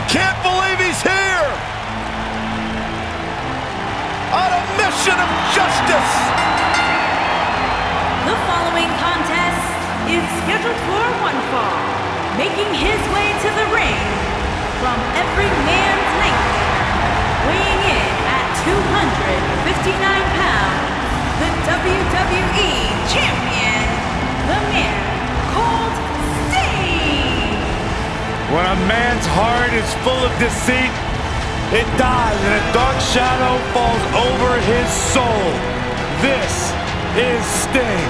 I can't believe he's here! On a mission of justice! The following contest is scheduled for one fall. Making his way to the ring from every man's nightmare, weighing in at 259 pounds, the WWE Champion, the man called Sting. When a man's heart is full of deceit, it dies and a dark shadow falls over his soul. This is Sting.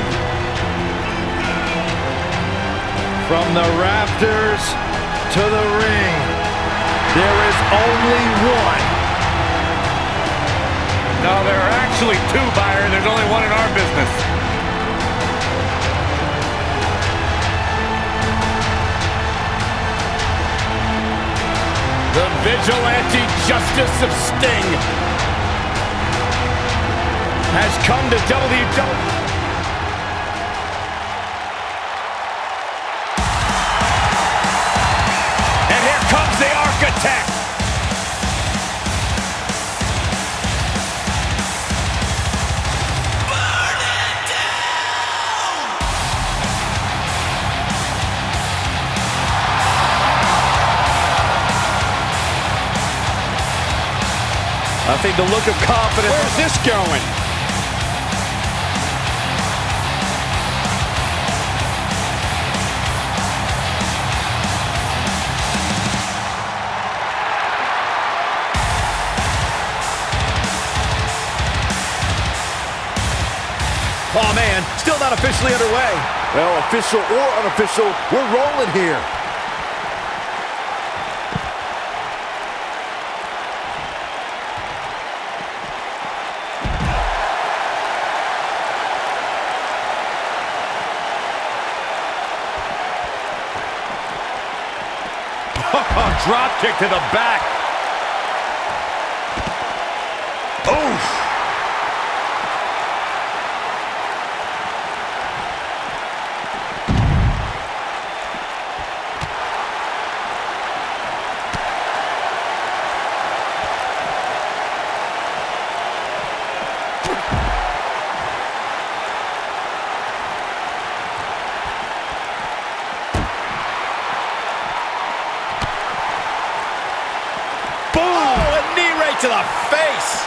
From the rafters to the ring, there is only one. No, there are actually two, Byron. There's only one in our business. The vigilante justice of Sting has come to WWE. Comes the architect. Burn it down. I think the look of confidence. Where's this going? Oh, man, still not officially underway. Well, official or unofficial, we're rolling here. Drop kick to the back. Oof. To the face.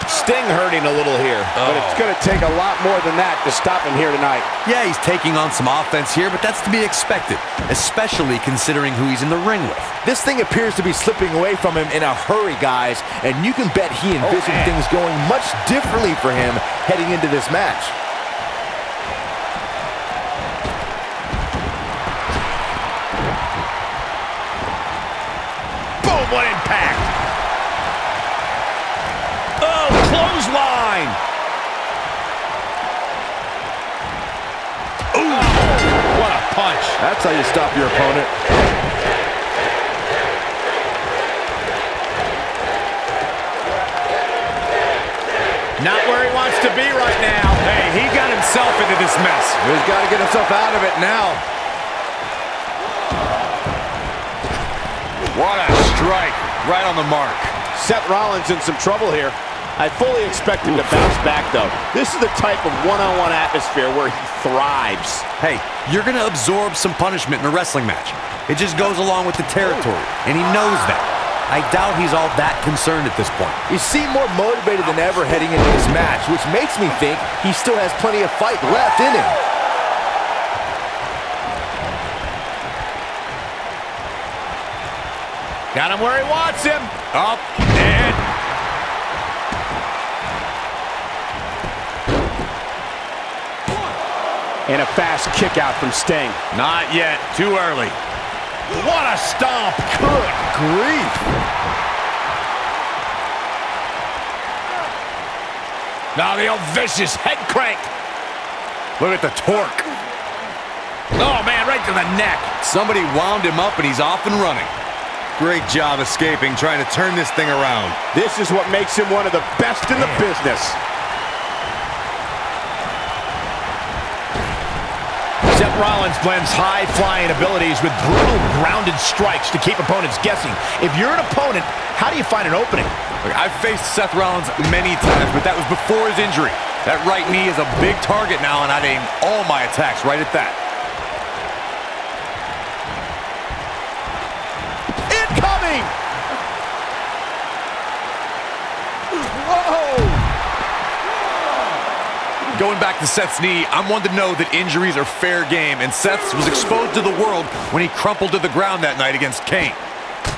Sting hurting a little here, but it's going to take a lot more than that to stop him here tonight. Yeah, he's taking on some offense here, but that's to be expected, especially considering who he's in the ring with. This thing appears to be slipping away from him in a hurry, guys, and you can bet he envisioned things going much differently for him heading into this match. Boom, what impact! Oh, clothesline! Ooh, what a punch! That's how you stop your opponent. Not where he wants to be right now. Hey, he got himself into this mess. He's got to get himself out of it now. What a strike. Right on the mark. Seth Rollins in some trouble here. I fully expect him to bounce back, though. This is the type of one-on-one atmosphere where he thrives. Hey, you're going to absorb some punishment in a wrestling match. It just goes along with the territory, and he knows that. I doubt he's all that concerned at this point. He seemed more motivated than ever heading into this match, which makes me think he still has plenty of fight left in him. Got him where he wants him. Up and... And a fast kick out from Sting. Not yet. Too early. What a stomp. Good grief. Now the old vicious head crank. Look at the torque. Oh, man, right to the neck. Somebody wound him up, and he's off and running. Great job escaping, trying to turn this thing around. This is what makes him one of the best in the business. Seth Rollins blends high-flying abilities with brutal, grounded strikes to keep opponents guessing. If you're an opponent, how do you find an opening? Look, I've faced Seth Rollins many times, but that was before his injury. That right knee is a big target now, and I'd aim all my attacks right at that. Incoming! Whoa! Going back to Seth's knee, I'm one to know that injuries are fair game, and Seth's was exposed to the world when he crumpled to the ground that night against Kane.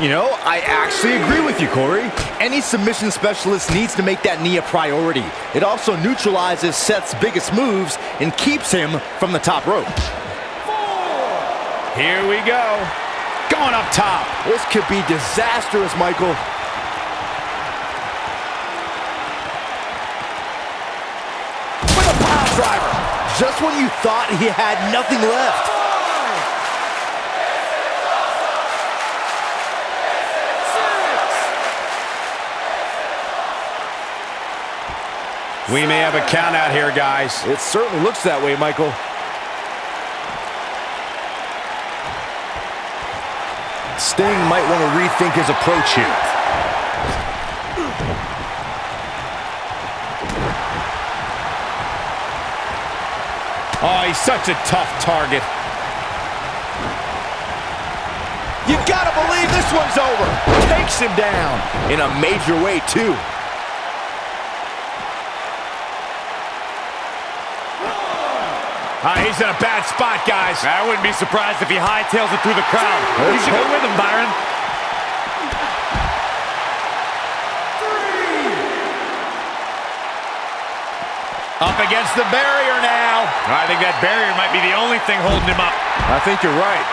You know, I actually agree with you, Corey. Any submission specialist needs to make that knee a priority. It also neutralizes Seth's biggest moves and keeps him from the top rope. Here we go. Going up top. This could be disastrous, Michael. With a pile driver. Just when you thought he had nothing left. We may have a count out here, guys. It certainly looks that way, Michael. Sting might want to rethink his approach here. Oh, he's such a tough target. You gotta believe this one's over. Takes him down in a major way, too. He's in a bad spot, guys. I wouldn't be surprised if he hightails it through the crowd. You should go with him, Byron. Up against the barrier now. I think that barrier might be the only thing holding him up. I think you're right.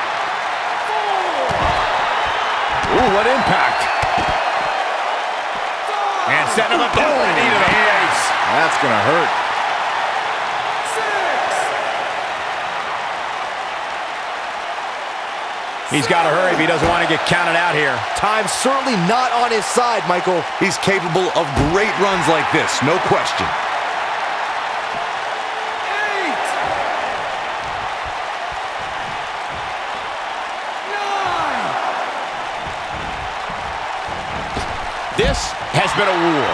Ooh, what impact. And setting him up that knee to the face. That's going to hurt. He's got to hurry if he doesn't want to get counted out here. Time's certainly not on his side, Michael. He's capable of great runs like this, no question. 8, 9. This has been a war.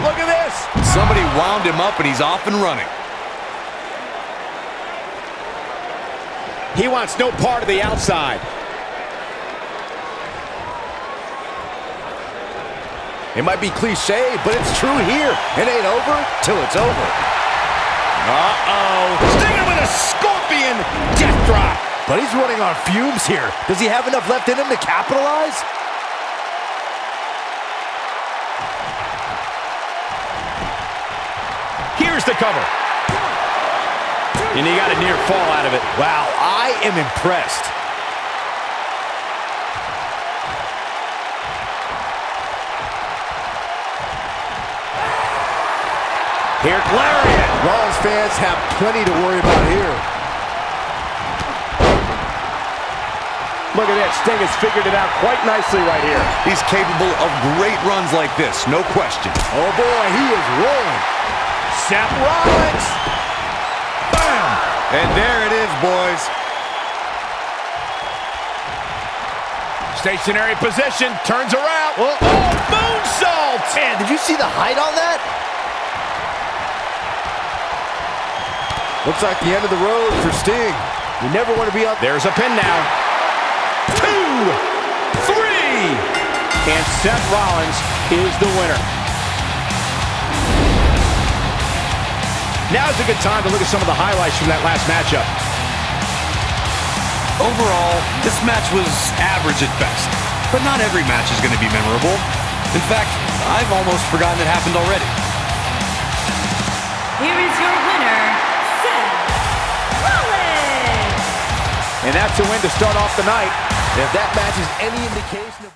Look at this. Somebody wound him up and he's off and running. He wants no part of the outside. It might be cliche, but it's true here. It ain't over till it's over. Uh-oh. Stinging with a scorpion death drop. But he's running on fumes here. Does he have enough left in him to capitalize? Here's the cover. And he got a near fall out of it. Wow, I am impressed. Here, lariat. Rollins fans have plenty to worry about here. Look at this. Sting has figured it out quite nicely right here. He's capable of great runs like this, no question. Oh boy, he is rolling. Seth Rollins. And there it is, boys. Stationary position, turns around. Oh, moonsault! Man, did you see the height on that? Looks like the end of the road for Sting. You never want to be up. There's a pin now. 2, 3. And Seth Rollins is the winner. Now's a good time to look at some of the highlights from that last matchup. Overall, this match was average at best, but not every match is going to be memorable. In fact, I've almost forgotten it happened already. Here is your winner, Seth Rollins. And that's a win to start off the night. If that match is any indication of...